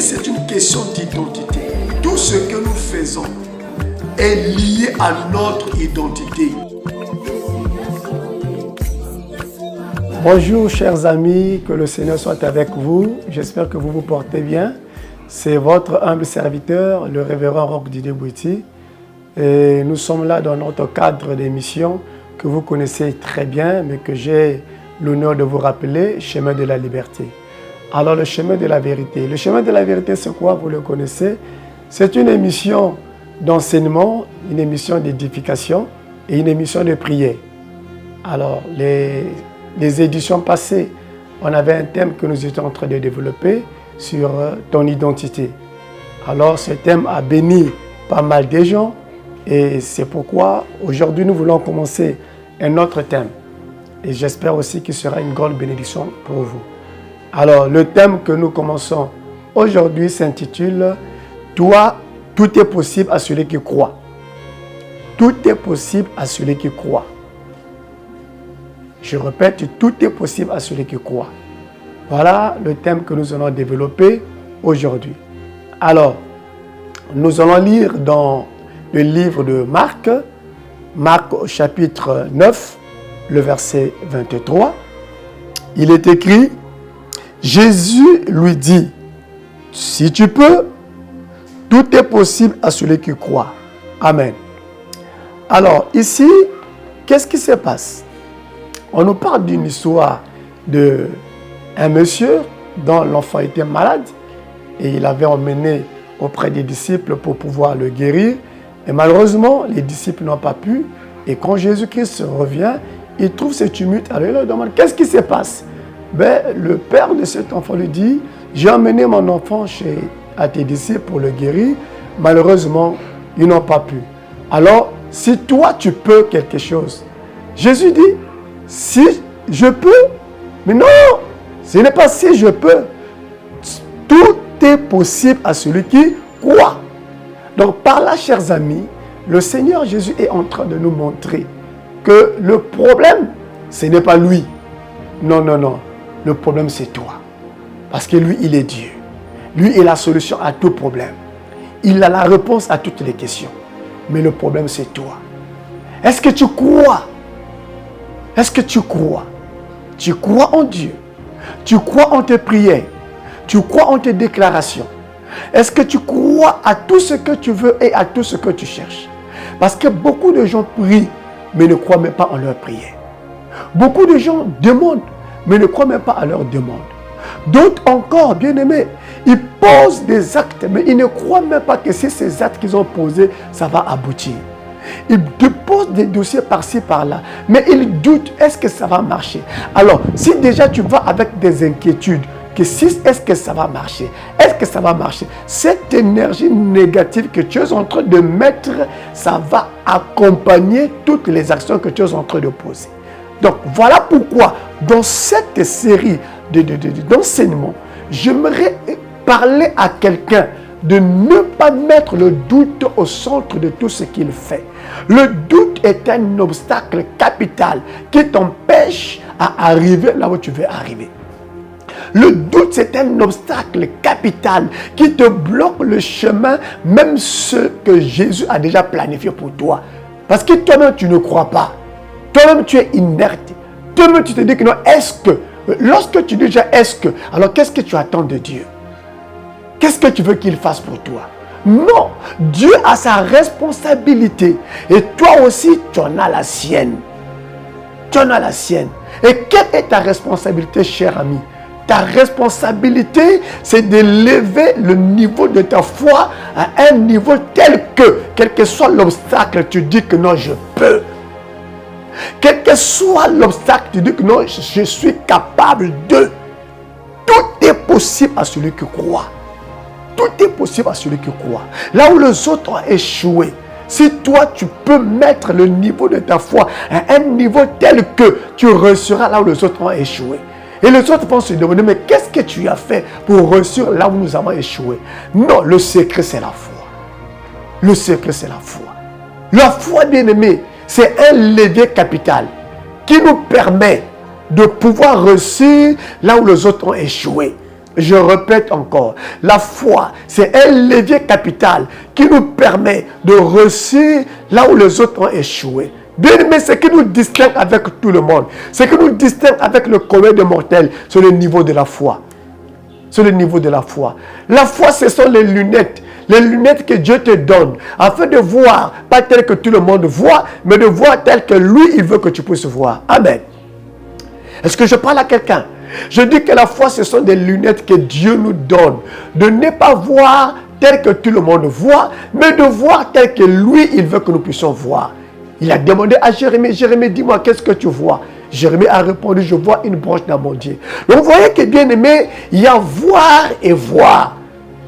c'est une question d'identité. Tout ce que nous faisons est lié à notre identité. Bonjour chers amis, que le Seigneur soit avec vous. J'espère que vous vous portez bien. C'est votre humble serviteur, le révérend Roch Didier Bouiti. Et nous sommes là dans notre cadre d'émission que vous connaissez très bien, mais que j'ai l'honneur de vous rappeler, Chemin de la Liberté. Alors le chemin de la vérité. Le chemin de la vérité, c'est quoi? Vous le connaissez. C'est une émission d'enseignement, une émission d'édification et une émission de prière. Alors les éditions passées, on avait un thème que nous étions en train de développer sur ton identité. Alors ce thème a béni pas mal de gens et c'est pourquoi aujourd'hui nous voulons commencer un autre thème. Et j'espère aussi qu'il sera une grande bénédiction pour vous. Alors le thème que nous commençons aujourd'hui s'intitule « Toi, tout est possible à celui qui croit ». Tout est possible à celui qui croit. Je répète, tout est possible à celui qui croit. Voilà le thème que nous allons développer aujourd'hui. Alors, nous allons lire dans le livre de Marc, Marc au chapitre 9, le verset 23. Il est écrit, Jésus lui dit, si tu peux, tout est possible à celui qui croit. Amen. Alors ici, qu'est-ce qui se passe? On nous parle d'une histoire d'un monsieur dont l'enfant était malade et il avait emmené auprès des disciples pour pouvoir le guérir. Et malheureusement, les disciples n'ont pas pu. Et quand Jésus-Christ revient, il trouve ce tumulte. Alors il leur demande, qu'est-ce qui se passe? Le père de cet enfant lui dit, j'ai emmené mon enfant à tes disciples pour le guérir. Malheureusement, ils n'ont pas pu. Alors, si toi tu peux quelque chose, Jésus dit, si je peux, mais non, ce n'est pas si je peux. Tout est possible à celui qui croit. Donc par là, chers amis, le Seigneur Jésus est en train de nous montrer que le problème, ce n'est pas lui. Non, non, non. Le problème, c'est toi. Parce que lui, il est Dieu. Lui est la solution à tout problème. Il a la réponse à toutes les questions. Mais le problème, c'est toi. Est-ce que tu crois? Est-ce que tu crois? Tu crois en Dieu? Tu crois en tes prières? Tu crois en tes déclarations? Est-ce que tu crois à tout ce que tu veux et à tout ce que tu cherches? Parce que beaucoup de gens prient, mais ne croient même pas en leur prière. Beaucoup de gens demandent, mais ne croient même pas à leur demande. D'autres encore, bien aimés, ils posent des actes, mais ils ne croient même pas que si ces actes qu'ils ont posés, ça va aboutir. Ils déposent des dossiers par-ci, par-là, mais ils doutent, est-ce que ça va marcher? Alors, si déjà tu vas avec des inquiétudes, est-ce que ça va marcher? Est-ce que ça va marcher? Cette énergie négative que tu es en train de mettre, ça va accompagner toutes les actions que tu es en train de poser. Donc, voilà pourquoi, dans cette série d'enseignements, j'aimerais parler à quelqu'un de ne pas mettre le doute au centre de tout ce qu'il fait. Le doute est un obstacle capital qui t'empêche à arriver là où tu veux arriver. Le doute, c'est un obstacle capital qui te bloque le chemin, même ce que Jésus a déjà planifié pour toi. Parce que toi-même, tu ne crois pas. Toi-même, tu es inerte. Toi-même, tu te dis que non, est-ce que? Lorsque tu dis déjà est-ce que, alors qu'est-ce que tu attends de Dieu? Qu'est-ce que tu veux qu'il fasse pour toi? Non, Dieu a sa responsabilité. Et toi aussi, tu en as la sienne. Tu en as la sienne. Et quelle est ta responsabilité, cher ami? Ta responsabilité, c'est d'élever le niveau de ta foi à un niveau tel que, quel que soit l'obstacle, tu dis que non, je peux. Quel que soit l'obstacle, tu dis que non, je suis capable de. Tout est possible à celui qui croit. Tout est possible à celui qui croit. Là où les autres ont échoué, si toi tu peux mettre le niveau de ta foi à un niveau tel que tu réussiras là où les autres ont échoué. Et les autres vont se demander, mais qu'est-ce que tu as fait pour réussir là où nous avons échoué? Non, le secret c'est la foi. Le secret c'est la foi. La foi, bien aimé, c'est un levier capital qui nous permet de pouvoir réussir là où les autres ont échoué. Je répète encore, la foi, c'est un levier capital qui nous permet de réussir là où les autres ont échoué. Bien aimé, ce qui nous distingue avec tout le monde, ce qui nous distingue avec le commun des mortels, c'est le niveau de la foi. C'est le niveau de la foi. La foi, ce sont les lunettes que Dieu te donne, afin de voir, pas tel que tout le monde voit, mais de voir tel que lui, il veut que tu puisses voir. Amen. Est-ce que je parle à quelqu'un? Je dis que la foi, ce sont des lunettes que Dieu nous donne. De ne pas voir tel que tout le monde voit, mais de voir tel que lui, il veut que nous puissions voir. Il a demandé à Jérémie, Jérémie, dis-moi, qu'est-ce que tu vois? Jérémie a répondu, je vois une branche d'amandier. Donc vous voyez que bien aimé, il y a voir et voir.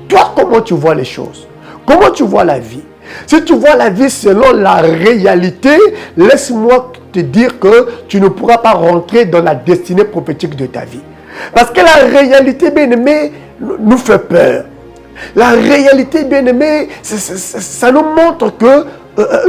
Toi, comment tu vois les choses? Comment tu vois la vie? Si tu vois la vie selon la réalité, laisse-moi te dire que tu ne pourras pas rentrer dans la destinée prophétique de ta vie. Parce que la réalité, bien aimé, nous fait peur. La réalité, bien aimé, ça nous montre que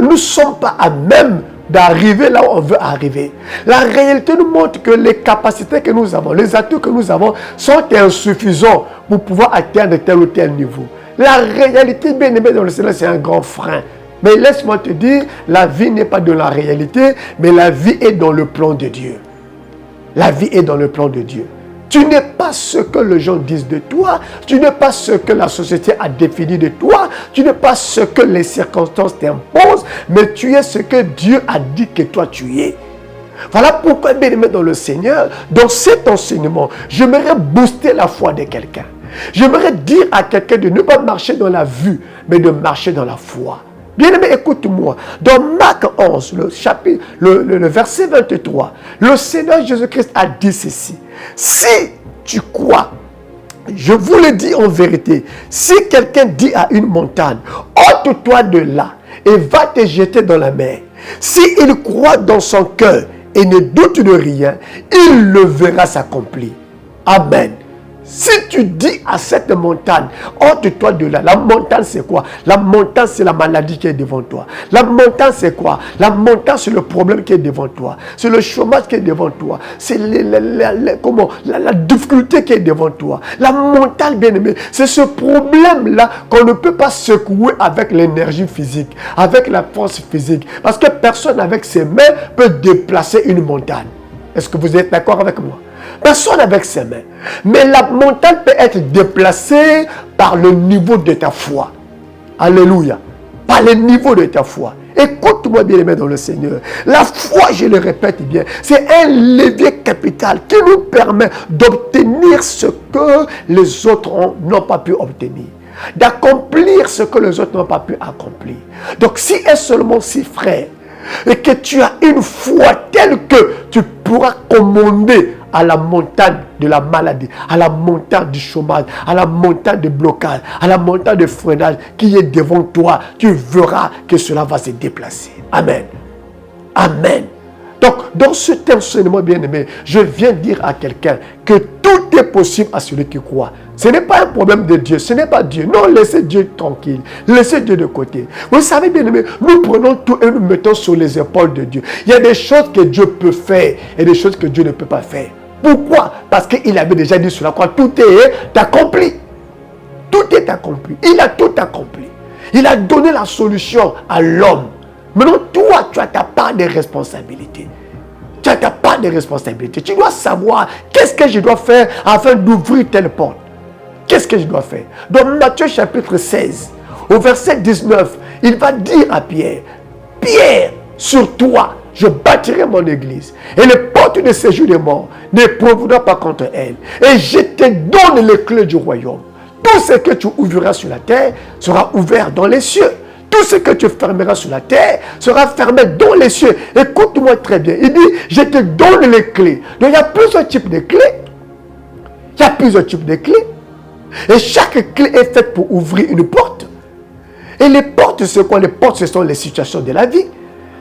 nous ne sommes pas à même d'arriver là où on veut arriver. La réalité nous montre que les capacités que nous avons, les atouts que nous avons sont insuffisants pour pouvoir atteindre tel ou tel niveau. La réalité, bien aimé, dans le Seigneur, c'est un grand frein. Mais laisse-moi te dire, la vie n'est pas dans la réalité, mais la vie est dans le plan de Dieu. La vie est dans le plan de Dieu. Tu n'es pas ce que les gens disent de toi. Tu n'es pas ce que la société a défini de toi. Tu n'es pas ce que les circonstances t'imposent. Mais tu es ce que Dieu a dit que toi tu es. Voilà pourquoi, bien aimé dans le Seigneur, dans cet enseignement, j'aimerais booster la foi de quelqu'un. J'aimerais dire à quelqu'un de ne pas marcher dans la vue, mais de marcher dans la foi. Bien-aimé, écoute-moi. Dans Marc 11, le verset 23, le Seigneur Jésus-Christ a dit ceci. Si tu crois, je vous le dis en vérité, si quelqu'un dit à une montagne, ôte-toi de là et va te jeter dans la mer. S'il croit dans son cœur et ne doute de rien, il le verra s'accomplir. Amen. Si tu dis à cette montagne, ôte-toi de là. La montagne, c'est quoi? La montagne, c'est la maladie qui est devant toi. La montagne, c'est quoi? La montagne, c'est le problème qui est devant toi. C'est le chômage qui est devant toi. C'est la difficulté qui est devant toi. La montagne, bien aimé, c'est ce problème-là qu'on ne peut pas secouer avec l'énergie physique, avec la force physique. Parce que personne avec ses mains peut déplacer une montagne. Est-ce que vous êtes d'accord avec moi? Personne avec ses mains. Mais la montagne peut être déplacée par le niveau de ta foi. Alléluia. Par le niveau de ta foi. Écoute-moi bien aimé dans le Seigneur. La foi, je le répète bien, c'est un levier capital qui nous permet d'obtenir ce que les autres n'ont pas pu obtenir. D'accomplir ce que les autres n'ont pas pu accomplir. Donc si et seulement si, frère, et que tu as une foi telle que tu pourras commander à la montagne de la maladie, à la montagne du chômage, à la montagne de blocage, à la montagne de freinage qui est devant toi, tu verras que cela va se déplacer. Amen. Amen. Donc, dans cet enseignement bien-aimé, je viens dire à quelqu'un que tout est possible à celui qui croit. Ce n'est pas un problème de Dieu, ce n'est pas Dieu. Non, laissez Dieu tranquille, laissez Dieu de côté. Vous savez bien-aimé, nous prenons tout et nous mettons sur les épaules de Dieu. Il y a des choses que Dieu peut faire et des choses que Dieu ne peut pas faire. Pourquoi? Parce qu'il avait déjà dit sur la croix, tout est accompli. Tout est accompli. Il a tout accompli. Il a donné la solution à l'homme. Maintenant, toi, tu as ta part de responsabilité. Tu as ta part de responsabilité. Tu dois savoir qu'est-ce que je dois faire afin d'ouvrir telle porte. Qu'est-ce que je dois faire? Dans Matthieu chapitre 16, au verset 19, il va dire à Pierre, Pierre, sur toi, je bâtirai mon église. Et les portes de séjour des morts ne prévaudront pas contre elle. Et je te donne les clés du royaume. Tout ce que tu ouvriras sur la terre sera ouvert dans les cieux. Tout ce que tu fermeras sur la terre sera fermé dans les cieux. Écoute-moi très bien. Il dit, je te donne les clés. Donc il y a plusieurs types de clés. Il y a plusieurs types de clés. Et chaque clé est faite pour ouvrir une porte. Et les portes, c'est quoi? Les portes, ce sont les situations de la vie.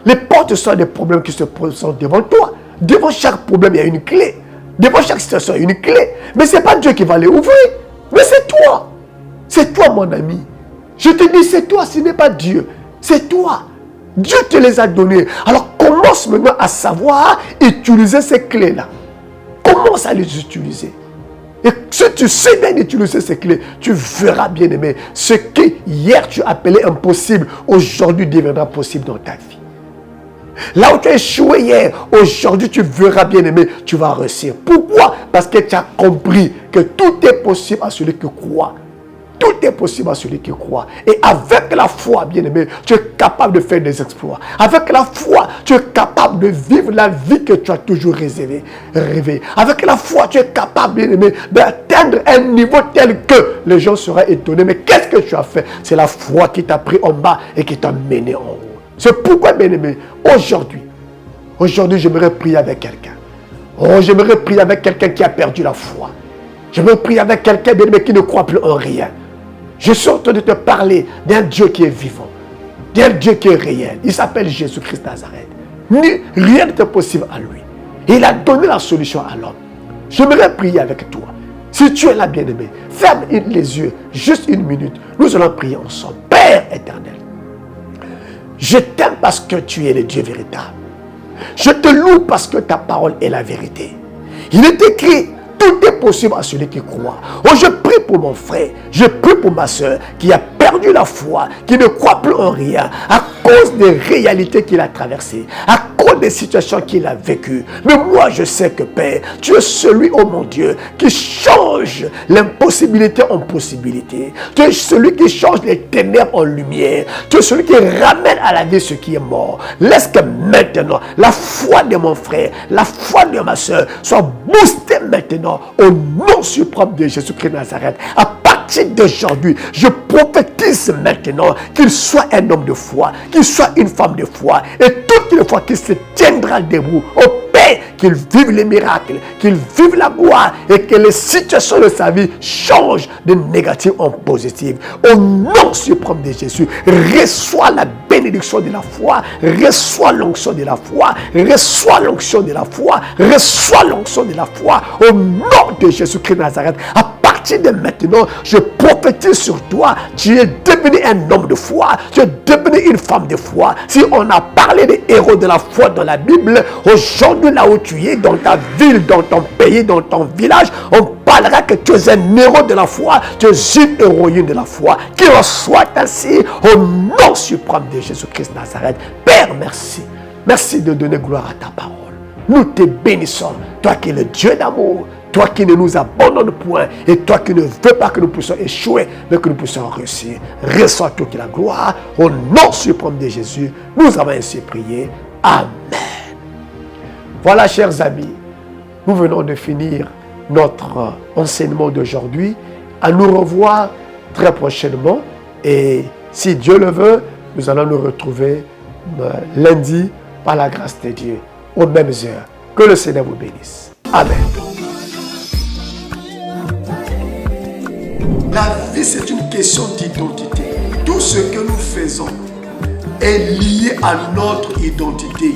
Les portes sont des problèmes qui se présentent devant toi. Devant chaque problème, il y a une clé. Devant chaque situation, il y a une clé. Mais ce n'est pas Dieu qui va les ouvrir. Mais c'est toi. C'est toi, mon ami. Je te dis, c'est toi, ce n'est pas Dieu. C'est toi. Dieu te les a donnés. Alors commence maintenant à savoir utiliser ces clés-là. Commence à les utiliser. Et si tu sais bien utiliser ces clés, tu verras, bien aimé, ce que hier tu appelais impossible, aujourd'hui deviendra possible dans ta vie. Là où tu as échoué hier, aujourd'hui tu verras, bien aimé, tu vas réussir. Pourquoi? Parce que tu as compris que tout est possible à celui qui croit. Tout est possible à celui qui croit. Et avec la foi, bien aimé, tu es capable de faire des exploits. Avec la foi, tu es capable de vivre la vie que tu as toujours rêvé. Avec la foi, tu es capable, bien aimé, d'atteindre un niveau tel que les gens seraient étonnés. Mais qu'est-ce que tu as fait? C'est la foi qui t'a pris en bas et qui t'a mené en haut. C'est pourquoi, bien aimé, aujourd'hui, j'aimerais prier avec quelqu'un. Oh, j'aimerais prier avec quelqu'un qui a perdu la foi. J'aimerais prier avec quelqu'un, bien aimé, qui ne croit plus en rien. Je suis en train de te parler d'un Dieu qui est vivant, d'un Dieu qui est réel. Il s'appelle Jésus-Christ Nazareth. Rien n'est possible à lui. Il a donné la solution à l'homme. J'aimerais prier avec toi. Si tu es là, bien-aimé, ferme les yeux, juste une minute. Nous allons prier ensemble. Père éternel, je t'aime parce que tu es le Dieu véritable. Je te loue parce que ta parole est la vérité. Il est écrit, tout est possible à celui qui croit. Oh, je prie pour mon frère, je prie pour ma soeur qui a perdu la foi, qui ne croit plus en rien, à cause des réalités qu'il a traversées, à cause des situations qu'il a vécues. Mais moi, je sais que Père, tu es celui, oh mon Dieu, qui change l'impossibilité en possibilité. Tu es celui qui change les ténèbres en lumière. Tu es celui qui ramène à la vie ce qui est mort. Laisse que maintenant, la foi de mon frère, la foi de ma soeur soit boostée maintenant au nom suprême de Jésus-Christ de Nazareth. À partir d'aujourd'hui, je prophétise maintenant qu'il soit un homme de foi, qu'il soit une femme de foi, et toutes les fois qu'il se tiendra debout, au Père, qu'il vive les miracles, qu'il vive la gloire, et que les situations de sa vie changent de négatif en positif. Au nom suprême de Jésus, reçois la bénédiction de la foi, reçois l'onction de la foi, reçois l'onction de la foi, reçois l'onction de la foi, au nom de Jésus-Christ de Nazareth. À partir de maintenant, je prophétise sur toi, tu es devenu un homme de foi, tu es devenu une femme de foi. Si on a parlé des héros de la foi dans la Bible, aujourd'hui là où tu es, dans ta ville, dans ton pays, dans ton village, on parlera que tu es un héros de la foi, tu es une héroïne de la foi. Qu'il en soit ainsi, au nom suprême de Jésus-Christ de Nazareth. Père, merci. Merci de donner gloire à ta parole. Nous te bénissons, toi qui es le Dieu d'amour, toi qui ne nous abandonne point, et toi qui ne veux pas que nous puissions échouer, mais que nous puissions réussir. Reçois toute la gloire, au nom suprême de Jésus. Nous avons ainsi prié. Amen. Voilà, chers amis, nous venons de finir notre enseignement d'aujourd'hui. À nous revoir très prochainement. Et si Dieu le veut, nous allons nous retrouver lundi par la grâce de Dieu, aux mêmes heures. Que le Seigneur vous bénisse. Amen. La vie, c'est une question d'identité. Tout ce que nous faisons est lié à notre identité.